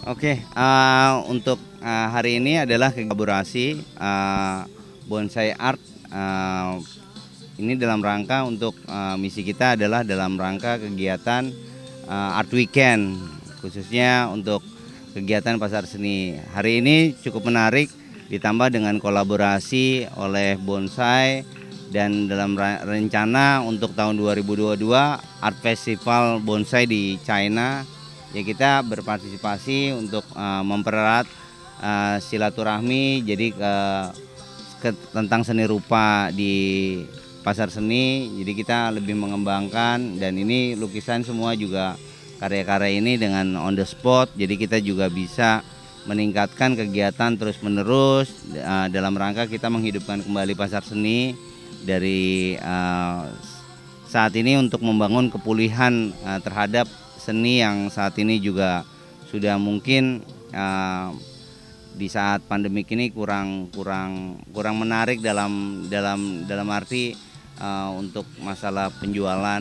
Oke, untuk hari ini adalah kolaborasi bonsai art. Ini dalam rangka untuk misi kita adalah dalam rangka kegiatan art weekend, khususnya untuk kegiatan pasar seni. Hari ini cukup menarik, ditambah dengan kolaborasi oleh bonsai dan dalam rencana untuk tahun 2022 Art Festival Bonsai di China. Ya, kita berpartisipasi untuk mempererat silaturahmi, jadi tentang seni rupa di pasar seni. Jadi kita lebih mengembangkan, dan ini lukisan semua juga karya-karya ini dengan on the spot. Jadi kita juga bisa meningkatkan kegiatan terus menerus dalam rangka kita menghidupkan kembali pasar seni dari saat ini untuk membangun kepulihan terhadap seni yang saat ini juga sudah mungkin di saat pandemik ini kurang menarik dalam arti untuk masalah penjualan.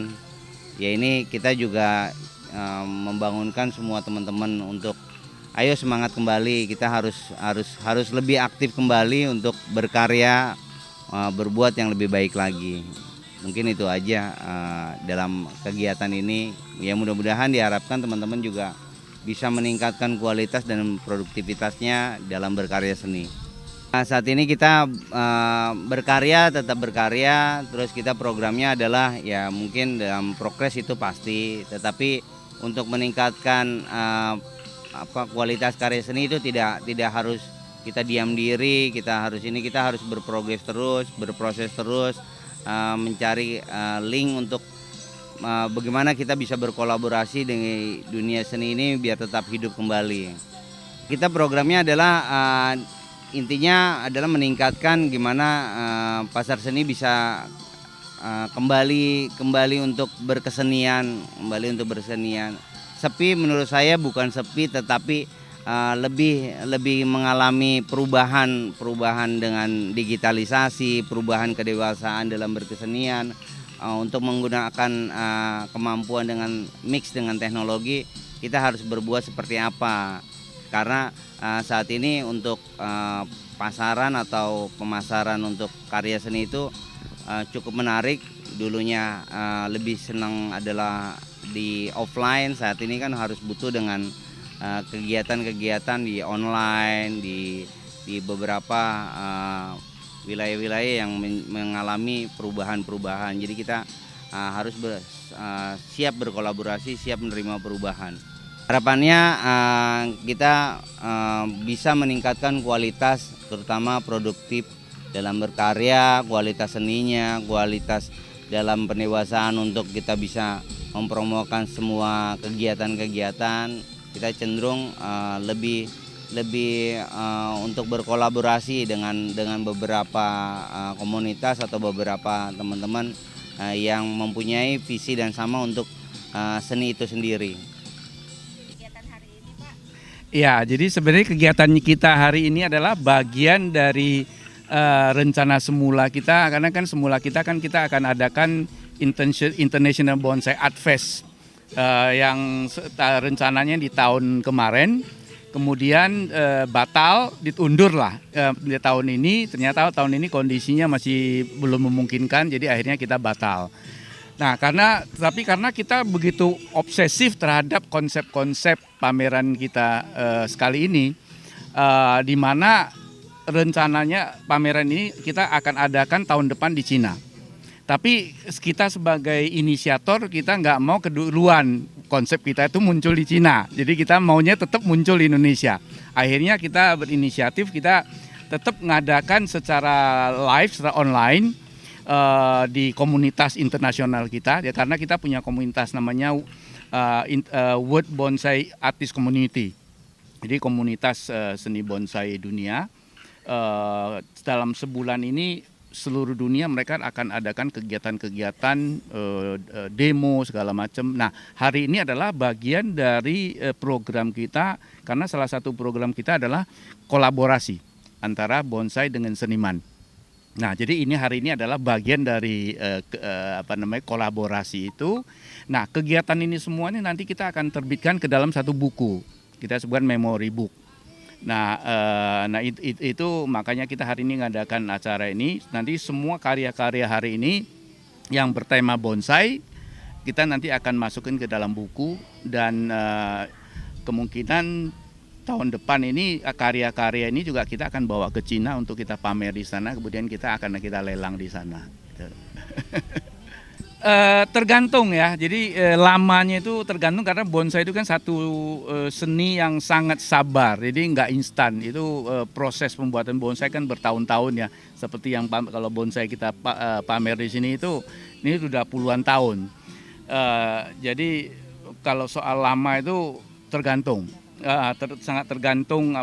Ya, ini kita juga membangunkan semua teman-teman untuk ayo semangat kembali, kita harus lebih aktif kembali untuk berkarya, berbuat yang lebih baik lagi. Mungkin itu aja dalam kegiatan ini. Ya, mudah-mudahan diharapkan teman-teman juga bisa meningkatkan kualitas dan produktivitasnya dalam berkarya seni. Saat ini kita tetap berkarya, terus kita programnya adalah ya mungkin dalam progres itu pasti, tetapi untuk meningkatkan kualitas karya seni itu tidak harus kita diam diri, kita harus berprogres terus, berproses terus, mencari link untuk bagaimana kita bisa berkolaborasi dengan dunia seni ini biar tetap hidup kembali. Kita programnya adalah intinya adalah meningkatkan gimana pasar seni bisa kembali untuk berkesenian, Sepi menurut saya bukan sepi, tetapi lebih mengalami perubahan dengan digitalisasi, perubahan kedewasaan dalam berkesenian, untuk menggunakan kemampuan dengan mix dengan teknologi. Kita harus berbuat seperti apa, karena saat ini untuk pasaran atau pemasaran untuk karya seni itu cukup menarik. Dulunya lebih senang adalah di offline, saat ini kan harus butuh dengan kegiatan-kegiatan di online, di beberapa wilayah-wilayah yang mengalami perubahan-perubahan. Jadi kita harus siap berkolaborasi, siap menerima perubahan. Harapannya kita bisa meningkatkan kualitas, terutama produktif dalam berkarya, kualitas seninya, kualitas dalam pendewasaan, untuk kita bisa mempromokan semua kegiatan-kegiatan. Kita cenderung lebih untuk berkolaborasi dengan beberapa komunitas atau beberapa teman-teman yang mempunyai visi dan sama untuk seni itu sendiri. Kegiatan hari ini, Pak? Ya, jadi sebenarnya kegiatan kita hari ini adalah bagian dari rencana semula kita, karena kan semula kita akan adakan International Bonsai Art Fest yang rencananya di tahun kemarin, kemudian batal, diundur lah di tahun ini. Ternyata tahun ini kondisinya masih belum memungkinkan, jadi akhirnya kita batal. Nah, karena kita begitu obsesif terhadap konsep-konsep pameran kita sekali ini, di mana rencananya pameran ini kita akan adakan tahun depan di Cina. Tapi kita sebagai inisiator, kita nggak mau keduluan konsep kita itu muncul di Cina. Jadi kita maunya tetap muncul di Indonesia. Akhirnya kita berinisiatif, kita tetap mengadakan secara live, secara online di komunitas internasional kita. Ya, karena kita punya komunitas namanya World Bonsai Artist Community. Jadi komunitas seni bonsai dunia. Dalam sebulan ini seluruh dunia mereka akan adakan kegiatan-kegiatan demo segala macam. Nah, hari ini adalah bagian dari program kita, karena salah satu program kita adalah kolaborasi antara bonsai dengan seniman. Nah, jadi hari ini adalah bagian dari kolaborasi itu. Nah, kegiatan ini semuanya nanti kita akan terbitkan ke dalam satu buku. kita sebutkan memory book. Nah, itu makanya kita hari ini mengadakan acara ini. Nanti semua karya-karya hari ini yang bertema bonsai kita nanti akan masukin ke dalam buku, dan kemungkinan tahun depan ini karya-karya ini juga kita akan bawa ke Cina untuk kita pamer di sana, kemudian kita lelang di sana. Tergantung ya, jadi lamanya itu tergantung karena bonsai itu kan satu seni yang sangat sabar, jadi nggak instan. Itu proses pembuatan bonsai kan bertahun-tahun ya, seperti yang kalau bonsai kita pamer di sini itu ini sudah puluhan tahun. Jadi kalau soal lama itu tergantung. Sangat tergantung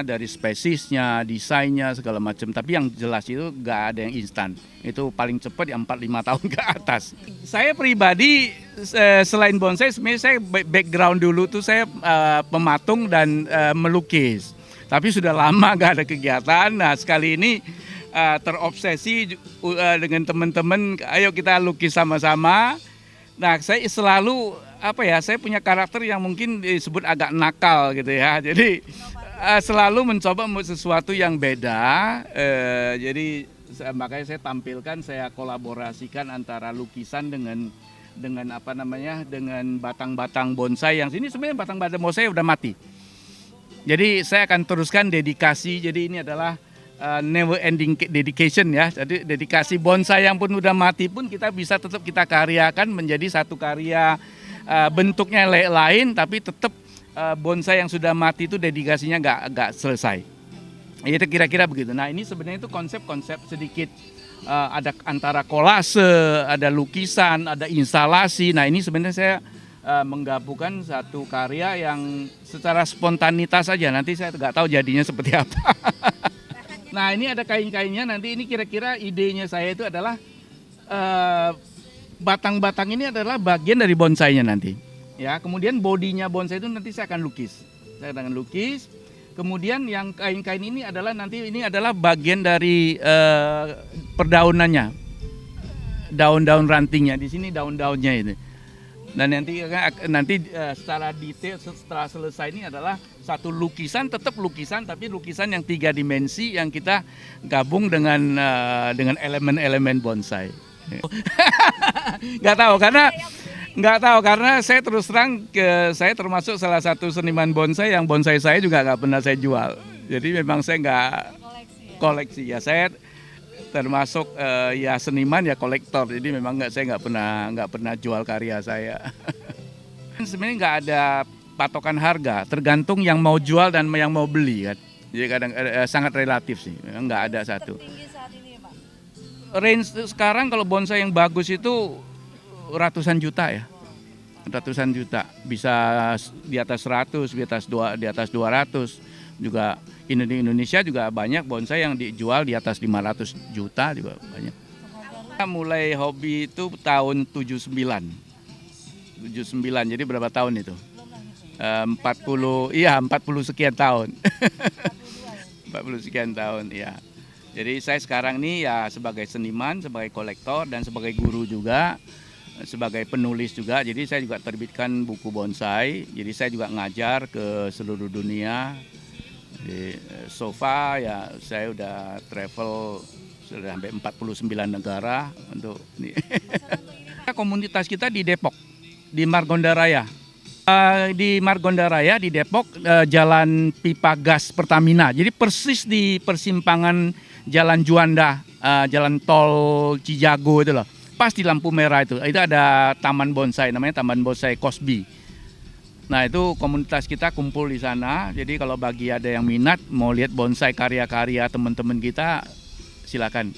dari spesiesnya, desainnya segala macam. Tapi yang jelas itu nggak ada yang instan. Itu paling cepat 4-5 tahun ke atas. Saya pribadi selain bonsai, sebenarnya saya background dulu tuh saya pematung dan melukis. Tapi sudah lama nggak ada kegiatan. Nah sekali ini terobsesi dengan teman-teman, ayo kita lukis sama-sama. Nah saya selalu saya punya karakter yang mungkin disebut agak nakal gitu ya. Jadi selalu mencoba sesuatu yang beda. Jadi makanya saya tampilkan, saya kolaborasikan antara lukisan dengan dengan batang-batang bonsai yang sini sebenarnya batang-batang bonsai udah mati. Jadi saya akan teruskan dedikasi. Jadi ini adalah never ending dedication ya. Jadi dedikasi bonsai yang pun udah mati pun kita bisa tetap kita karyakan menjadi satu karya. Bentuknya lain tapi tetap bonsai yang sudah mati itu dedikasinya nggak selesai. Itu kira-kira begitu. Nah ini sebenarnya itu konsep-konsep sedikit ada antara kolase, ada lukisan, ada instalasi. Nah ini sebenarnya saya menggabungkan satu karya yang secara spontanitas saja. Nanti saya nggak tahu jadinya seperti apa. Nah ini ada kain-kainnya. Nanti ini kira-kira idenya saya itu adalah batang-batang ini adalah bagian dari bonsainya nanti. Ya, kemudian bodinya bonsai itu nanti saya akan lukis. Saya akan lukis. Kemudian yang kain-kain ini adalah bagian dari perdaunannya. Daun-daun rantingnya di sini daun-daunnya ini. Dan nanti secara detail setelah selesai ini adalah satu lukisan, tetap lukisan tapi lukisan yang 3 dimensi yang kita gabung dengan elemen-elemen bonsai. Nggak tahu karena saya terus terang saya termasuk salah satu seniman bonsai yang bonsai saya juga nggak pernah saya jual. Jadi memang saya nggak koleksi ya. Saya termasuk ya seniman ya kolektor. Jadi memang saya nggak pernah jual karya saya. Sebenarnya nggak ada patokan harga. Tergantung yang mau jual dan yang mau beli kan. Jadi sangat relatif sih. Memang nggak ada satu. Range sekarang kalau bonsai yang bagus itu ratusan juta ya. Ratusan juta. Bisa di atas 100, di atas 200. Juga di Indonesia juga banyak bonsai yang dijual di atas 500 juta juga banyak. Kita mulai hobi itu tahun 79. Jadi berapa tahun itu? 40 sekian tahun. 40 sekian tahun ya. Jadi saya sekarang ini ya sebagai seniman, sebagai kolektor dan sebagai guru juga, sebagai penulis juga. Jadi saya juga terbitkan buku bonsai. Jadi saya juga ngajar ke seluruh dunia. Jadi so far ya saya udah travel sudah sampai 49 negara untuk ini. Komunitas kita di Depok, di Margonda Raya. Di Margonda Raya di Depok, Jalan Pipa Gas Pertamina. Jadi persis di persimpangan Jalan Juanda, Jalan Tol Cijago itu loh. Pas di lampu merah itu ada taman bonsai, namanya Taman Bonsai Cosby. Nah itu komunitas kita kumpul di sana. Jadi kalau bagi ada yang minat mau lihat bonsai karya-karya teman-teman kita, silakan.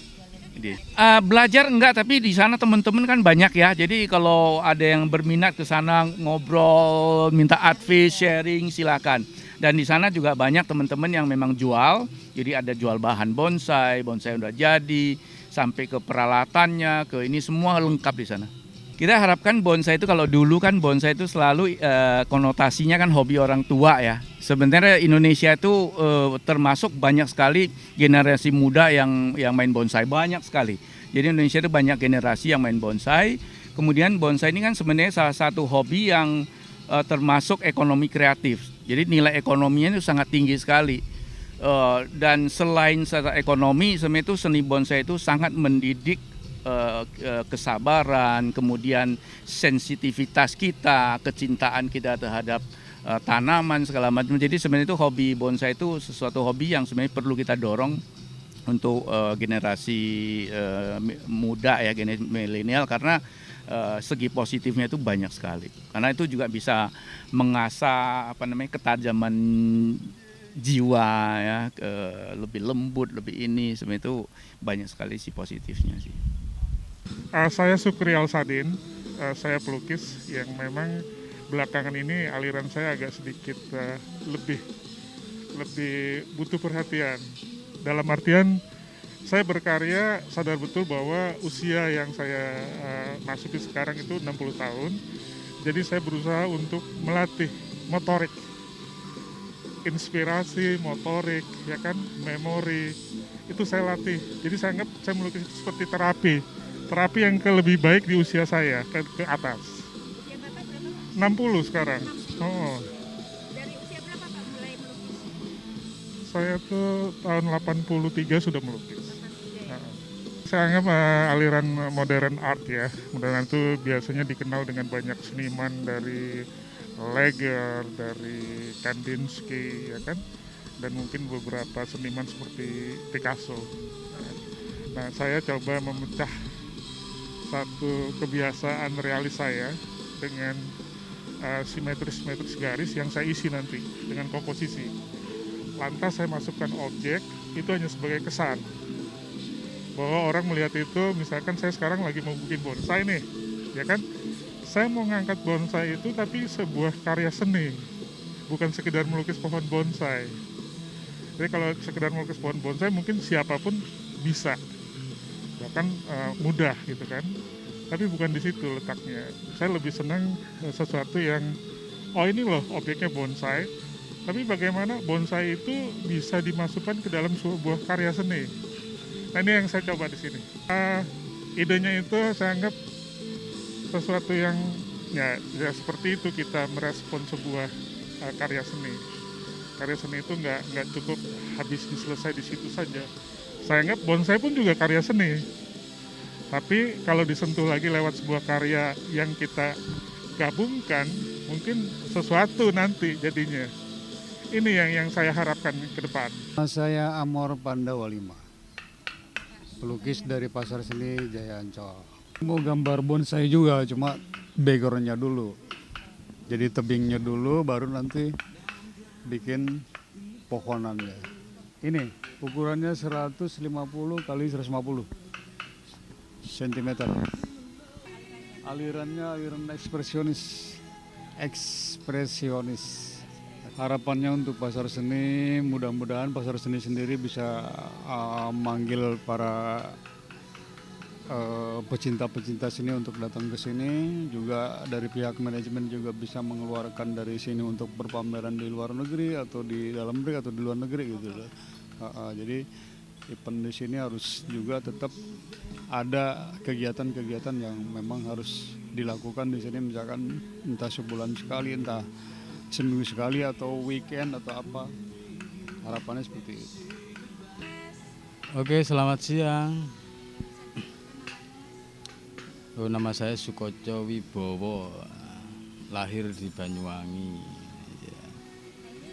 Belajar enggak, tapi di sana teman-teman kan banyak ya. Jadi kalau ada yang berminat ke sana ngobrol, minta advice, sharing, silakan. Dan di sana juga banyak teman-teman yang memang jual. Jadi ada jual bahan bonsai yang udah jadi, sampai ke peralatannya, ke ini semua lengkap di sana. Kita harapkan bonsai itu, kalau dulu kan bonsai itu selalu konotasinya kan hobi orang tua ya. Sebenarnya Indonesia itu termasuk banyak sekali generasi muda yang main bonsai, banyak sekali. Jadi Indonesia itu banyak generasi yang main bonsai. Kemudian bonsai ini kan sebenarnya salah satu hobi yang termasuk ekonomi kreatif. Jadi nilai ekonominya itu sangat tinggi sekali. Dan selain secara ekonomi, sebenarnya itu seni bonsai itu sangat mendidik kesabaran, kemudian sensitivitas kita, kecintaan kita terhadap tanaman segala macam. Jadi sebenarnya itu hobi bonsai itu sesuatu hobi yang sebenarnya perlu kita dorong untuk generasi muda ya, generasi milenial, karena segi positifnya itu banyak sekali. Karena itu juga bisa mengasah ketajaman jiwa ya, lebih lembut, lebih ini, sebenarnya itu banyak sekali sih positifnya sih. Saya Sukri Alsadin, saya pelukis yang memang belakangan ini aliran saya agak sedikit lebih butuh perhatian. Dalam artian saya berkarya sadar betul bahwa usia yang saya masuki sekarang itu 60 tahun. Jadi saya berusaha untuk melatih motorik, inspirasi, motorik, ya kan, memori, itu saya latih. Jadi saya anggap saya melukis itu seperti terapi yang lebih baik di usia saya, ke atas. Usia Bapak berapa, Pak? 60 sekarang. 60. Oh, Dari usia berapa Pak mulai melukis? saya tuh tahun 83 sudah melukis. 83 ya? Saya anggap aliran modern art ya. Modern itu biasanya dikenal dengan banyak seniman dari Leger, dari Kandinsky, ya kan, dan mungkin beberapa seniman seperti Picasso. Nah, saya coba memecah satu kebiasaan realis saya dengan simetris garis yang saya isi nanti dengan komposisi. Lantas saya masukkan objek, itu hanya sebagai kesan bahwa orang melihat itu, misalkan saya sekarang lagi mau bikin bonsai nih, ya kan, saya mau ngangkat bonsai itu tapi sebuah karya seni, bukan sekedar melukis pohon bonsai. Jadi kalau sekedar melukis pohon bonsai mungkin siapapun bisa, bahkan mudah gitu kan. Tapi bukan di situ letaknya. Saya lebih senang sesuatu yang, oh ini loh objeknya bonsai, tapi bagaimana bonsai itu bisa dimasukkan ke dalam sebuah karya seni. Nah, ini yang saya coba di sini. Idenya itu saya anggap sesuatu yang ya seperti itu, kita merespon sebuah karya seni. Karya seni itu nggak cukup habis selesai di situ saja. Saya anggap bonsai pun juga karya seni. Tapi kalau disentuh lagi lewat sebuah karya yang kita gabungkan, mungkin sesuatu nanti jadinya. Ini yang saya harapkan ke depan. Saya Amor Pandawalima, pelukis dari Pasar Seni Jaya Ancol. Mau gambar bonsai juga, cuma backgroundnya dulu. Jadi tebingnya dulu, baru nanti bikin pohonannya. Ini ukurannya 150 kali 150 cm. Aliran ekspresionis. Harapannya untuk Pasar Seni, mudah-mudahan Pasar Seni sendiri bisa manggil para pecinta-pecinta sini untuk datang ke sini. Juga dari pihak manajemen juga bisa mengeluarkan dari sini untuk berpameran di luar negeri atau di dalam negeri atau di luar negeri gitu loh. Jadi event di sini harus juga tetap ada kegiatan-kegiatan yang memang harus dilakukan di sini, misalkan entah sebulan sekali, entah seminggu sekali atau weekend atau apa. Harapannya seperti itu. Oke, selamat siang. Nama saya Sukoco Wibowo, lahir di Banyuwangi.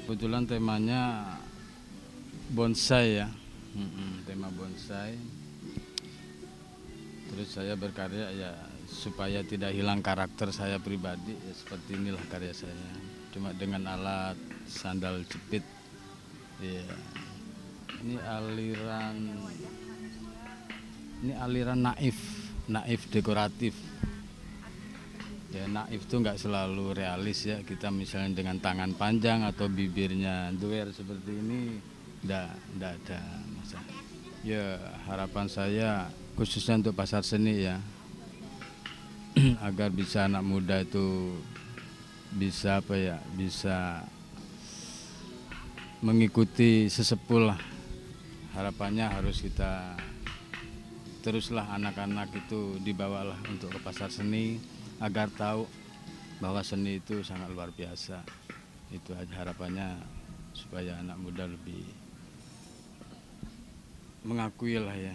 Kebetulan temanya bonsai ya, tema bonsai. Terus saya berkarya ya supaya tidak hilang karakter saya pribadi, ya seperti inilah karya saya. Cuma dengan alat sandal jepit. Ya. Ini aliran naif dekoratif. Ya, naif itu nggak selalu realis ya. Kita misalnya dengan tangan panjang atau bibirnya doer seperti ini, nggak ada masalah. Ya, harapan saya khususnya untuk Pasar Seni ya, agar bisa anak muda itu bisa mengikuti sesepuh lah. Harapannya harus kita teruslah anak-anak itu dibawalah untuk ke Pasar Seni agar tahu bahwa seni itu sangat luar biasa. Itu aja harapannya supaya anak muda lebih mengakui lah ya.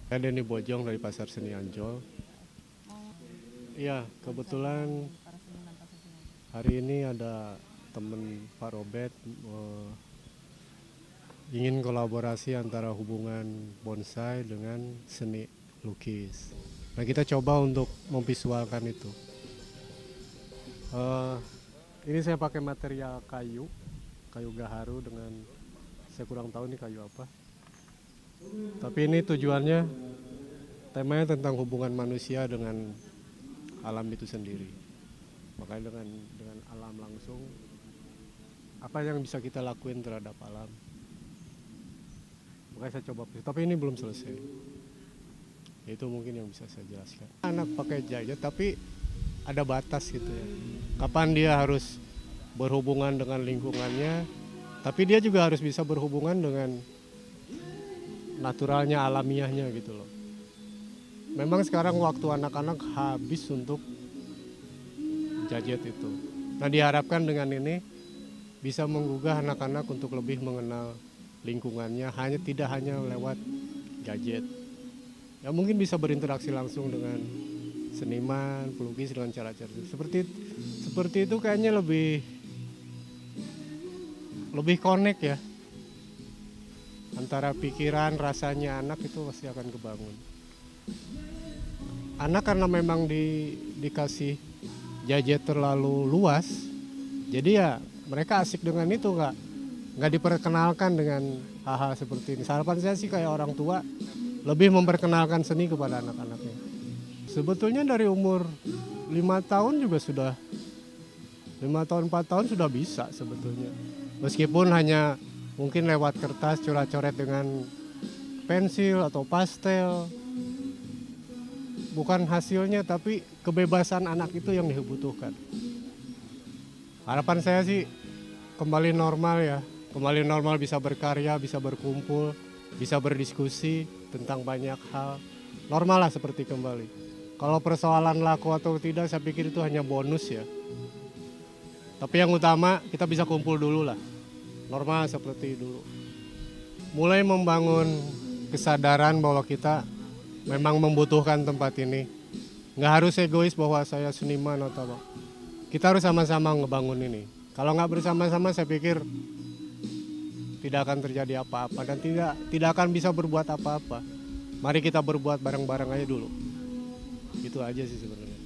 Saya Denny Bojong dari Pasar Seni Ancol. Iya, kebetulan hari ini ada teman Pak Robert ingin kolaborasi antara hubungan bonsai dengan seni lukis. Nah, kita coba untuk memvisualkan itu. Ini saya pakai material kayu gaharu dengan saya kurang tahu ini kayu apa. Tapi ini tujuannya temanya tentang hubungan manusia dengan alam itu sendiri. Makanya dengan alam langsung apa yang bisa kita lakuin terhadap alam. Makanya saya coba, tapi ini belum selesai. Itu mungkin yang bisa saya jelaskan. Anak pakai jajet tapi ada batas gitu ya. Kapan dia harus berhubungan dengan lingkungannya, tapi dia juga harus bisa berhubungan dengan naturalnya, alamiahnya gitu loh. Memang sekarang waktu anak-anak habis untuk jajet itu. Nah, diharapkan dengan ini bisa menggugah anak-anak untuk lebih mengenal lingkungannya, tidak hanya lewat gadget. Ya mungkin bisa berinteraksi langsung dengan seniman, pelukis dengan cara-cara seperti itu kayaknya lebih connect ya. Antara pikiran, rasanya anak itu pasti akan kebangun. Anak karena memang dikasih gadget terlalu luas, jadi ya mereka asik dengan itu, nggak diperkenalkan dengan hal-hal seperti ini. Harapan saya sih kayak orang tua lebih memperkenalkan seni kepada anak-anaknya. Sebetulnya dari umur 5 tahun juga sudah, 5 tahun 4 tahun sudah bisa sebetulnya. Meskipun hanya mungkin lewat kertas coret-coret dengan pensil atau pastel. Bukan hasilnya tapi kebebasan anak itu yang dibutuhkan. Harapan saya sih kembali normal ya. Kembali normal, bisa berkarya, bisa berkumpul, bisa berdiskusi tentang banyak hal. Normal lah seperti kembali. Kalau persoalan laku atau tidak saya pikir itu hanya bonus ya. Tapi yang utama kita bisa kumpul dulu lah. Normal seperti dulu. Mulai membangun kesadaran bahwa kita memang membutuhkan tempat ini. Nggak harus egois bahwa saya seniman atau apa. Kita harus sama-sama ngebangun ini. Kalau nggak bersama-sama saya pikir tidak akan terjadi apa-apa dan tidak akan bisa berbuat apa-apa. Mari kita berbuat bareng-bareng aja dulu. Itu aja sih sebenarnya.